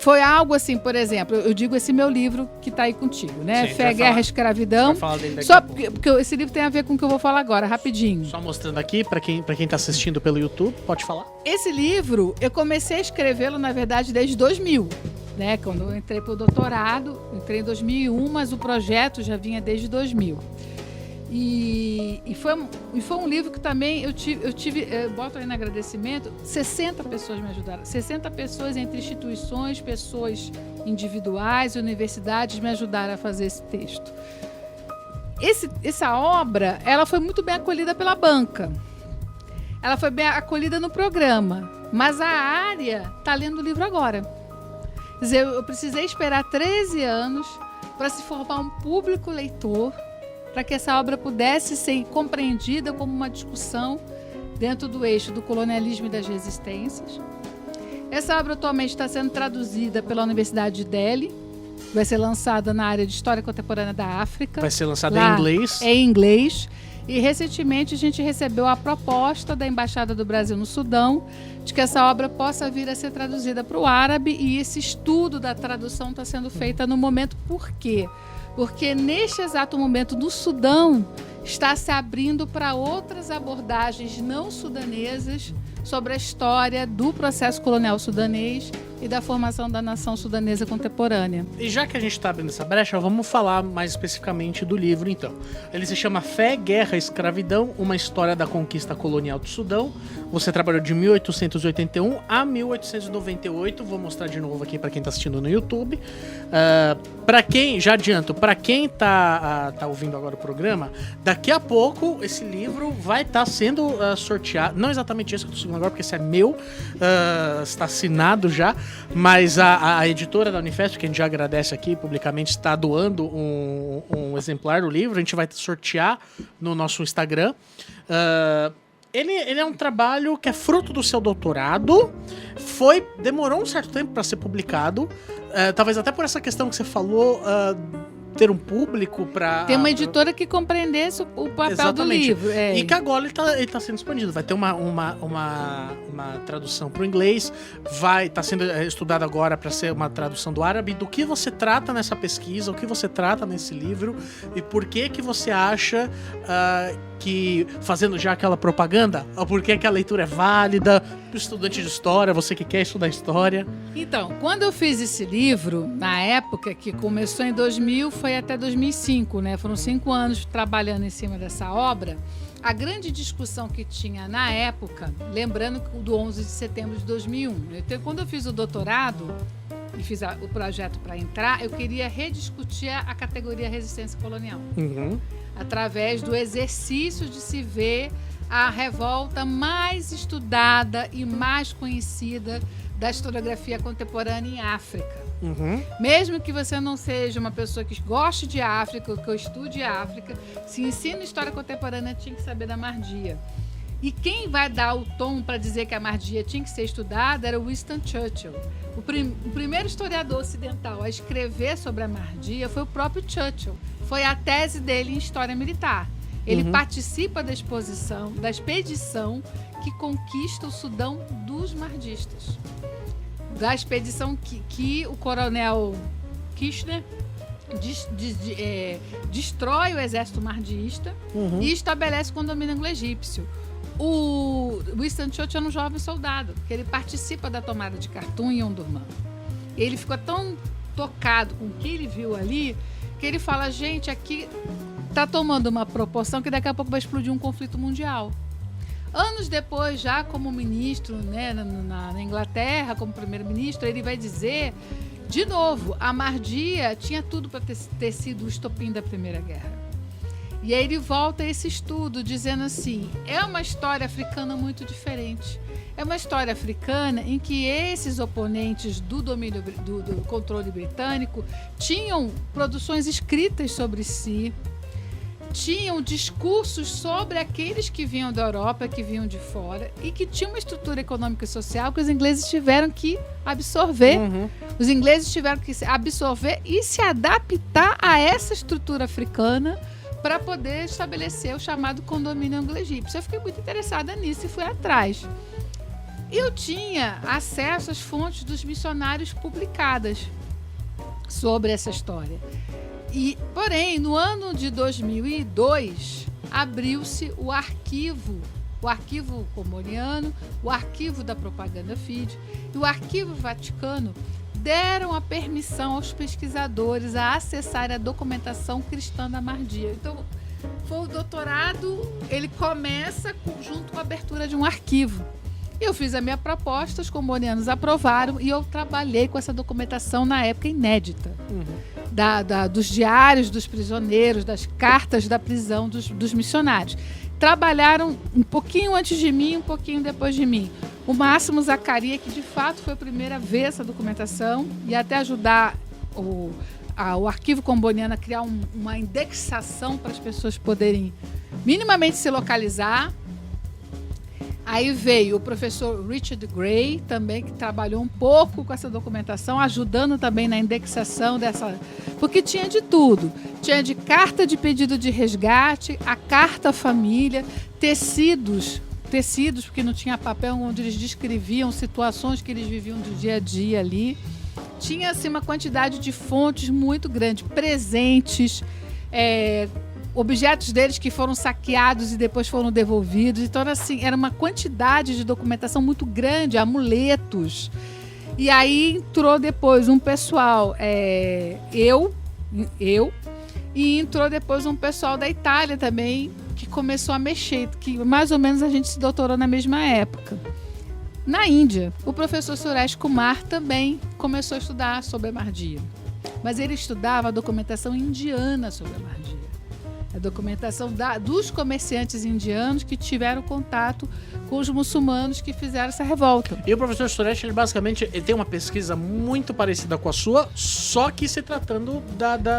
foi algo assim, por exemplo, eu digo esse meu livro que está aí contigo, né? Sim, Fé, Guerra, Escravidão. Só porque esse livro tem a ver com o que eu vou falar agora, rapidinho. Só mostrando aqui, para quem está assistindo pelo YouTube, pode falar. Esse livro, eu comecei a escrevê-lo, na verdade, desde 2000. Né? Quando eu entrei para o doutorado, entrei em 2001, mas o projeto já vinha desde 2000. E foi um livro que também eu boto aí no agradecimento, 60 pessoas me ajudaram. 60 pessoas entre instituições, pessoas individuais, universidades me ajudaram a fazer esse texto. Essa obra, ela foi muito bem acolhida pela banca. Ela foi bem acolhida no programa, mas a área está lendo o livro agora. Quer dizer, eu precisei esperar 13 anos para se formar um público leitor, para que essa obra pudesse ser compreendida como uma discussão dentro do eixo do colonialismo e das resistências. Essa obra atualmente está sendo traduzida pela Universidade de Delhi, vai ser lançada na área de História Contemporânea da África. Vai ser lançada em inglês. Em inglês. E recentemente a gente recebeu a proposta da Embaixada do Brasil no Sudão de que essa obra possa vir a ser traduzida para o árabe, e esse estudo da tradução está sendo feita no momento. Por quê? Porque neste exato momento no Sudão está se abrindo para outras abordagens não sudanesas sobre a história do processo colonial sudanês e da formação da nação sudanesa contemporânea. E já que a gente está abrindo essa brecha, vamos falar mais especificamente do livro, então. Ele se chama Fé, Guerra, Escravidão, uma história da conquista colonial do Sudão. Você trabalhou de 1881 a 1898. Vou mostrar de novo aqui para quem está assistindo no YouTube. Para quem, já adianto, para quem tá ouvindo agora o programa, daqui a pouco esse livro vai estar sendo sorteado. Não exatamente esse que eu estou seguindo agora, porque esse é meu, está assinado já. Mas a editora da Unifesp, que a gente já agradece aqui publicamente, está doando um exemplar do livro. A gente vai sortear no nosso Instagram. Ele é um trabalho que é fruto do seu doutorado. Demorou um certo tempo para ser publicado. Talvez até por essa questão que você falou, ter um público para... Tem uma editora que compreendesse o papel Exatamente. Do livro. E que agora ele tá sendo expandido. Vai ter uma tradução para o inglês. Vai estar sendo estudado agora para ser uma tradução do árabe. Do que você trata nessa pesquisa, o que você trata nesse livro e por que você acha que, fazendo já aquela propaganda, por que a leitura é válida para o estudante de história, você que quer estudar história. Então, quando eu fiz esse livro, na época que começou em 2000, foi até 2005, né? Foram 5 anos trabalhando em cima dessa obra. A grande discussão que tinha na época, lembrando do 11 de setembro de 2001. Então, quando eu fiz o doutorado e fiz o projeto para entrar, eu queria rediscutir a categoria resistência colonial. Uhum. através do exercício de se ver a revolta mais estudada e mais conhecida da historiografia contemporânea em África. Uhum. Mesmo que você não seja uma pessoa que goste de África, que estude África, se ensina história contemporânea, tinha que saber da Mardia. E quem vai dar o tom para dizer que a Mardia tinha que ser estudada era Winston Churchill. O primeiro historiador ocidental a escrever sobre a Mardia foi o próprio Churchill. Foi a tese dele em História Militar. Ele participa da expedição que conquista o Sudão dos mardistas. Da expedição que o coronel Kitchener destrói o exército mardista e estabelece o condomínio anglo-egípcio. O Winston Churchill é um jovem soldado, que ele participa da tomada de Khartoum e Omdurman. Ele ficou tão tocado com o que ele viu ali, que ele fala, gente, aqui está tomando uma proporção que daqui a pouco vai explodir um conflito mundial. Anos depois, já como ministro, né, na Inglaterra, como primeiro-ministro, ele vai dizer, de novo, a Mardia tinha tudo para ter sido o estopim da Primeira Guerra. E aí ele volta a esse estudo dizendo assim, é uma história africana muito diferente. É uma história africana em que esses oponentes do domínio do controle britânico tinham produções escritas sobre si, tinham discursos sobre aqueles que vinham da Europa, que vinham de fora, e que tinham uma estrutura econômica e social que os ingleses tiveram que absorver. Os ingleses tiveram que absorver e se adaptar a essa estrutura africana para poder estabelecer o chamado condomínio anglo-egípcio. Eu fiquei muito interessada nisso e fui atrás. Eu tinha acesso às fontes dos missionários publicadas sobre essa história. Porém, no ano de 2002, abriu-se o arquivo comoriano, o arquivo da Propaganda Fide e o arquivo Vaticano deram a permissão aos pesquisadores a acessar a documentação cristã da Mardia. Então, foi o doutorado, ele começa junto com a abertura de um arquivo. Eu fiz a minha proposta, os comorianos aprovaram e eu trabalhei com essa documentação na época inédita. Dos diários dos prisioneiros, das cartas da prisão dos missionários. Trabalharam um pouquinho antes de mim, um pouquinho depois de mim. O Máximo Zaccaria, que de fato foi a primeira a ver essa documentação e até ajudar o arquivo comboniano a criar uma indexação para as pessoas poderem minimamente se localizar. Aí veio o professor Richard Gray, também, que trabalhou um pouco com essa documentação, ajudando também na indexação dessa... Porque tinha de tudo. Tinha de carta de pedido de resgate, a carta família, tecidos, porque não tinha papel, onde eles descreviam situações que eles viviam do dia a dia ali. Tinha, assim, uma quantidade de fontes muito grande, presentes, objetos deles que foram saqueados e depois foram devolvidos. Então, assim, era uma quantidade de documentação muito grande, amuletos. E aí entrou depois um pessoal, eu, e entrou depois um pessoal da Itália também, que começou a mexer, que mais ou menos a gente se doutorou na mesma época. Na Índia, o professor Suresh Kumar também começou a estudar sobre a Mardia. Mas ele estudava a documentação indiana sobre a Mardia. A documentação dos comerciantes indianos que tiveram contato com os muçulmanos que fizeram essa revolta. E o professor Suresh, ele tem uma pesquisa muito parecida com a sua, só que se tratando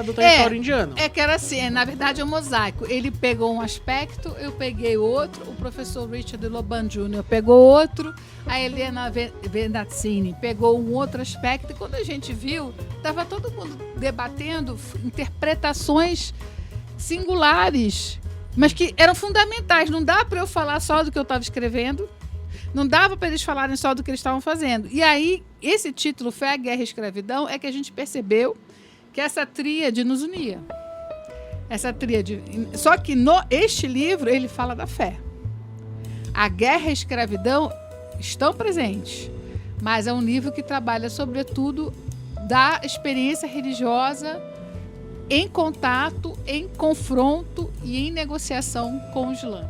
do território indiano. Que era assim, na verdade é um mosaico. Ele pegou um aspecto, eu peguei outro, o professor Richard Loban Jr. pegou outro, a Helena Venazzini pegou um outro aspecto, e quando a gente viu, estava todo mundo debatendo interpretações singulares, mas que eram fundamentais. Não dá para eu falar só do que eu estava escrevendo, não dava para eles falarem só do que eles estavam fazendo. E aí, esse título, Fé, Guerra e Escravidão, é que a gente percebeu que essa tríade nos unia. Essa tríade. Só que este livro, ele fala da fé. A guerra e a escravidão estão presentes, mas é um livro que trabalha, sobretudo, da experiência religiosa em contato, em confronto e em negociação com o Islã.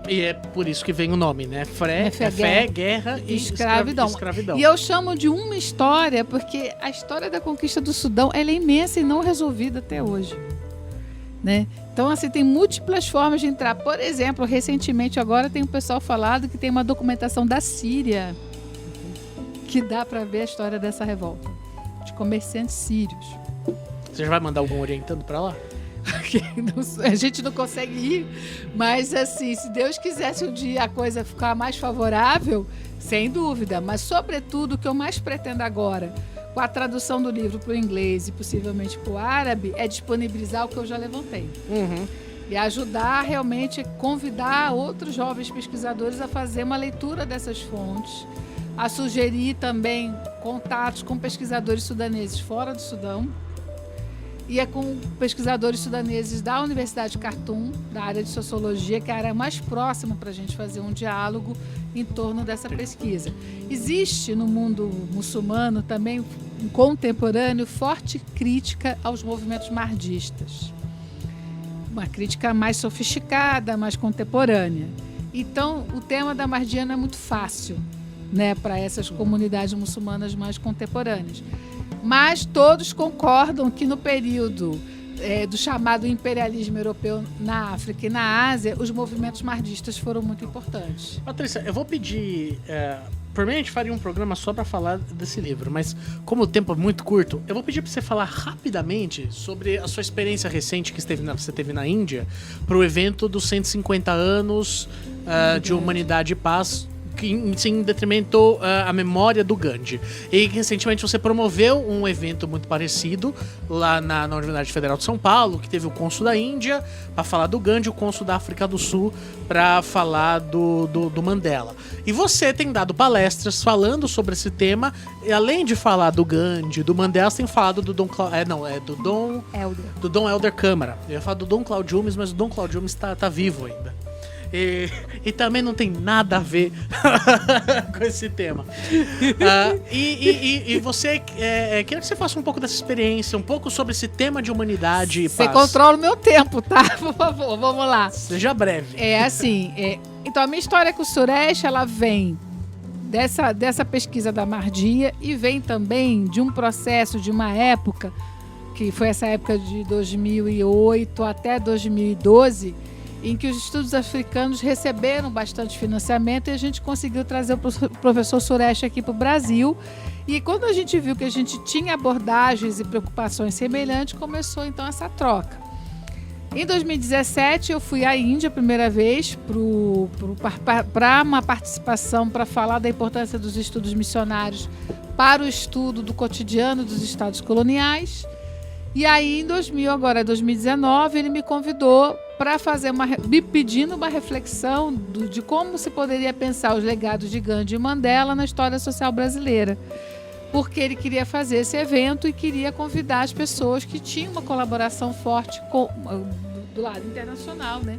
E é por isso que vem o nome, né? Fé, guerra e escravidão. E eu chamo de uma história porque a história da conquista do Sudão ela é imensa e não resolvida até hoje. Né? Então, assim, tem múltiplas formas de entrar. Por exemplo, recentemente agora tem um pessoal falado que tem uma documentação da Síria que dá para ver a história dessa revolta, de comerciantes sírios. Você já vai mandar algum orientando para lá? A gente não consegue ir, mas assim, se Deus quisesse um dia a coisa ficar mais favorável, sem dúvida. Mas, sobretudo, o que eu mais pretendo agora, com a tradução do livro para o inglês e possivelmente para o árabe, é disponibilizar o que eu já levantei. E ajudar realmente a convidar outros jovens pesquisadores a fazer uma leitura dessas fontes, a sugerir também contatos com pesquisadores sudaneses fora do Sudão, e é com pesquisadores sudaneses da Universidade de Khartoum, da área de sociologia, que é a área mais próxima para a gente fazer um diálogo em torno dessa pesquisa. Existe no mundo muçulmano também um contemporâneo forte crítica aos movimentos mahdistas. Uma crítica mais sofisticada, mais contemporânea. Então, o tema da Mahdia não é muito fácil, né, para essas comunidades muçulmanas mais contemporâneas. Mas todos concordam que no período do chamado imperialismo europeu na África e na Ásia, os movimentos mahdistas foram muito importantes. Patrícia, eu vou pedir... por mim, a gente faria um programa só para falar desse livro, mas como o tempo é muito curto, eu vou pedir para você falar rapidamente sobre a sua experiência recente que você teve na Índia para o evento dos 150 anos de Humanidade e Paz, que em detrimento à memória do Gandhi. E recentemente você promoveu um evento muito parecido lá na Universidade Federal de São Paulo, que teve o cônsul da Índia para falar do Gandhi, o cônsul da África do Sul para falar do Mandela. E você tem dado palestras falando sobre esse tema, e além de falar do Gandhi, do Mandela, você tem falado do Dom Helder. Do Dom Helder Câmara. Eu ia falar do Dom Claudio Umes, mas o Dom Claudio Umes tá vivo ainda. E também não tem nada a ver com esse tema. E você, queria que você faça um pouco dessa experiência, um pouco sobre esse tema de humanidade e paz. Você controla o meu tempo, tá? Por favor, vamos lá. Seja breve. Então, a minha história com o Suresh, ela vem dessa pesquisa da Mahdia e vem também de um processo, de uma época, que foi essa época de 2008 até 2012, em que os estudos africanos receberam bastante financiamento e a gente conseguiu trazer o professor Suresh aqui para o Brasil. E quando a gente viu que a gente tinha abordagens e preocupações semelhantes, começou então essa troca. Em 2017, eu fui à Índia a primeira vez para uma participação para falar da importância dos estudos missionários para o estudo do cotidiano dos estados coloniais. E aí, em 2019, ele me convidou para fazer me pedindo uma reflexão de como se poderia pensar os legados de Gandhi e Mandela na história social brasileira. Porque ele queria fazer esse evento e queria convidar as pessoas que tinham uma colaboração forte do lado internacional, né?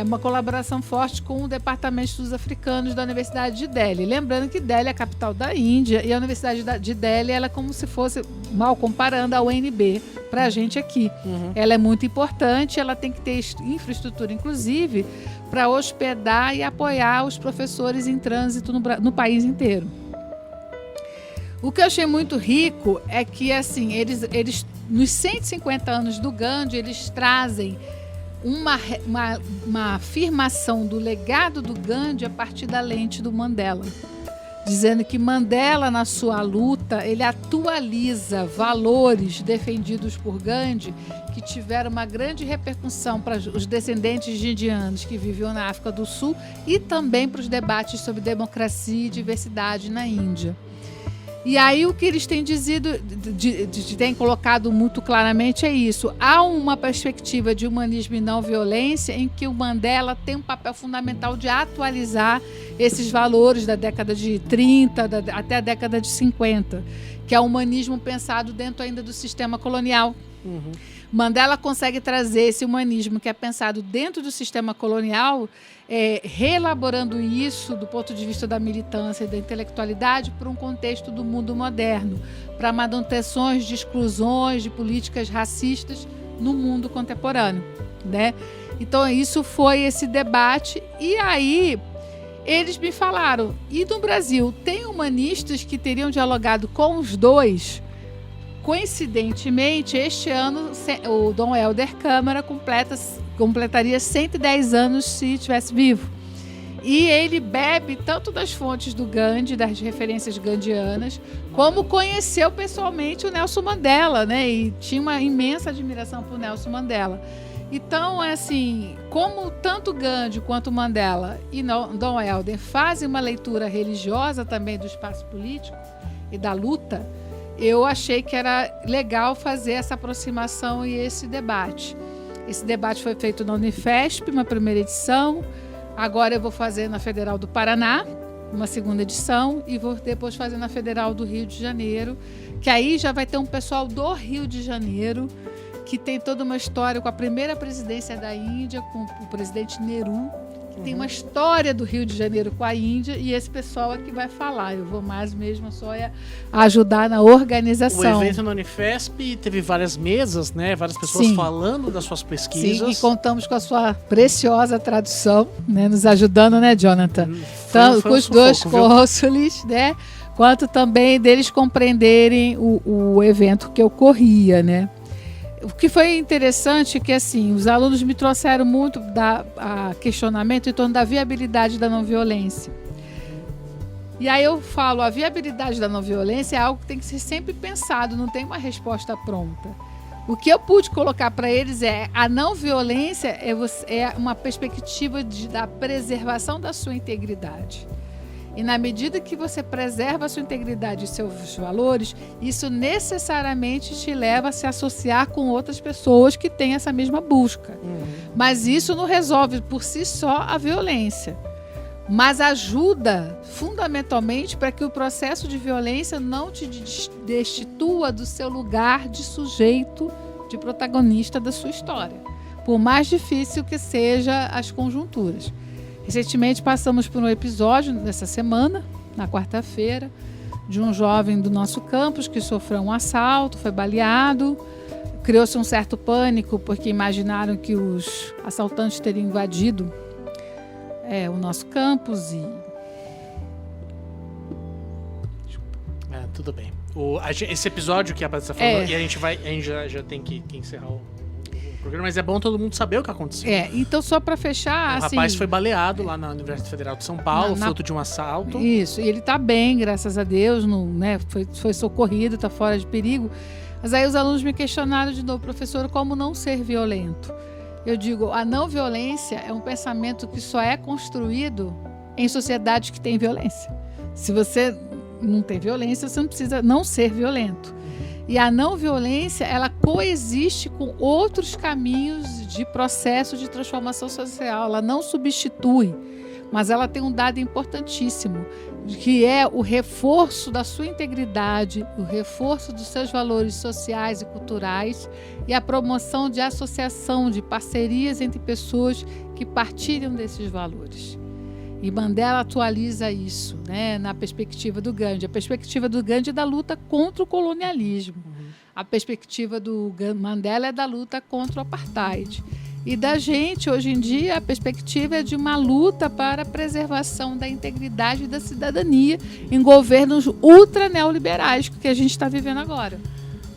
Uma colaboração forte com o Departamento de Estudos Africanos da Universidade de Delhi. Lembrando que Delhi é a capital da Índia e a Universidade de Delhi ela é como se fosse, mal comparando, a UNB para a gente aqui. Ela é muito importante, ela tem que ter infraestrutura, inclusive, para hospedar e apoiar os professores em trânsito no país inteiro. O que eu achei muito rico é que, assim, eles nos 150 anos do Gandhi, eles trazem uma afirmação do legado do Gandhi a partir da lente do Mandela, dizendo que Mandela, na sua luta, ele atualiza valores defendidos por Gandhi que tiveram uma grande repercussão para os descendentes de indianos que viviam na África do Sul e também para os debates sobre democracia e diversidade na Índia. E aí o que eles têm têm colocado muito claramente é isso. Há uma perspectiva de humanismo e não violência em que o Mandela tem um papel fundamental de atualizar esses valores da década de 30 até a década de 50, que é o humanismo pensado dentro ainda do sistema colonial. Mandela consegue trazer esse humanismo que é pensado dentro do sistema colonial, reelaborando isso do ponto de vista da militância e da intelectualidade para um contexto do mundo moderno, para manutenções de exclusões, de políticas racistas no mundo contemporâneo, né? Então, isso foi esse debate. E aí, eles me falaram, e no Brasil, tem humanistas que teriam dialogado com os dois, coincidentemente, este ano, o Dom Helder Câmara completaria 110 anos se estivesse vivo. E ele bebe tanto das fontes do Gandhi, das referências gandhianas, como conheceu pessoalmente o Nelson Mandela, né? E tinha uma imensa admiração por Nelson Mandela. Então, assim, como tanto Gandhi quanto Mandela e Dom Helder fazem uma leitura religiosa também do espaço político e da luta, eu achei que era legal fazer essa aproximação e esse debate. Esse debate foi feito na Unifesp, uma primeira edição. Agora eu vou fazer na Federal do Paraná, uma segunda edição, e vou depois fazer na Federal do Rio de Janeiro, que aí já vai ter um pessoal do Rio de Janeiro, que tem toda uma história com a primeira presidência da Índia, com o presidente Nehru, que tem uma história do Rio de Janeiro com a Índia, e esse pessoal é que vai falar. Eu vou mais mesmo só ajudar na organização. O evento na Unifesp teve várias mesas, né? Várias pessoas falando das suas pesquisas. Sim, e contamos com a sua preciosa tradução, né? Nos ajudando, né, Jonathan? Tanto com os dois cônsules, né? Quanto também deles compreenderem o evento que ocorria, né? O que foi interessante é que, assim, os alunos me trouxeram muito questionamento em torno da viabilidade da não violência. E aí eu falo, a viabilidade da não violência é algo que tem que ser sempre pensado, não tem uma resposta pronta. O que eu pude colocar para eles a não violência é uma perspectiva da preservação da sua integridade. E na medida que você preserva a sua integridade e seus valores, isso necessariamente te leva a se associar com outras pessoas que têm essa mesma busca. Mas isso não resolve por si só a violência. Mas ajuda fundamentalmente para que o processo de violência não te destitua do seu lugar de sujeito, de protagonista da sua história. Por mais difícil que sejam as conjunturas. Recentemente passamos por um episódio nessa semana, na quarta-feira, de um jovem do nosso campus que sofreu um assalto, foi baleado. Criou-se um certo pânico porque imaginaram que os assaltantes teriam invadido o nosso campus e... Tudo bem. Esse episódio que a Patrícia falou, e a gente já tem que encerrar o programa, mas é bom todo mundo saber o que aconteceu. Então só para fechar... O rapaz foi baleado lá na Universidade Federal de São Paulo, fruto de um assalto. Isso, e ele está bem, graças a Deus, foi socorrido, está fora de perigo. Mas aí os alunos me questionaram de novo, professor, como não ser violento? Eu digo, a não violência é um pensamento que só é construído em sociedades que têm violência. Se você não tem violência, você não precisa não ser violento. E a não violência, ela coexiste com outros caminhos de processo de transformação social. Ela não substitui, mas ela tem um dado importantíssimo, que é o reforço da sua integridade, o reforço dos seus valores sociais e culturais e a promoção de associação, de parcerias entre pessoas que partilham desses valores. E Mandela atualiza isso, né, na perspectiva do Gandhi. A perspectiva do Gandhi é da luta contra o colonialismo. A perspectiva do Mandela é da luta contra o apartheid. E da gente, hoje em dia, a perspectiva é de uma luta para a preservação da integridade e da cidadania em governos ultra neoliberais que a gente está vivendo agora.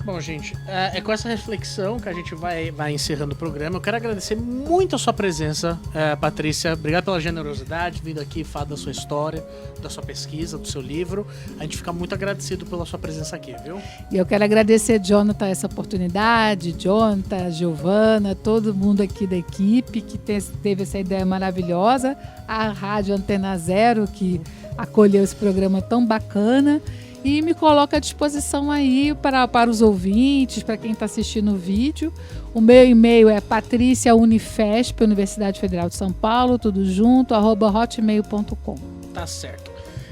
Bom, gente, é com essa reflexão que a gente vai encerrando o programa. Eu quero agradecer muito a sua presença, Patrícia. Obrigado pela generosidade, vindo aqui falar da sua história, da sua pesquisa, do seu livro. A gente fica muito agradecido pela sua presença aqui, viu? E eu quero agradecer, Jonathan, essa oportunidade, Jonathan, Giovana, todo mundo aqui da equipe que teve essa ideia maravilhosa, a Rádio Antena Zero, que acolheu esse programa tão bacana. E me coloco à disposição aí para os ouvintes, para quem está assistindo o vídeo. O meu e-mail é patriciaunifesp, Universidade Federal de São Paulo, tudo junto, @hotmail.com. Tá certo.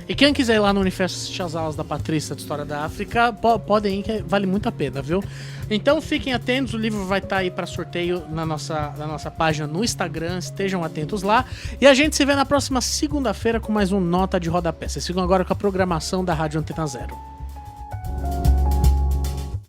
E quem quiser ir lá no Unifesp assistir as aulas da Patrícia de História da África, podem ir, que vale muito a pena, viu? Então fiquem atentos, o livro vai estar aí para sorteio na nossa página no Instagram, estejam atentos lá. E a gente se vê na próxima segunda-feira com mais um Nota de Rodapé. Vocês ficam agora com a programação da Rádio Antena Zero.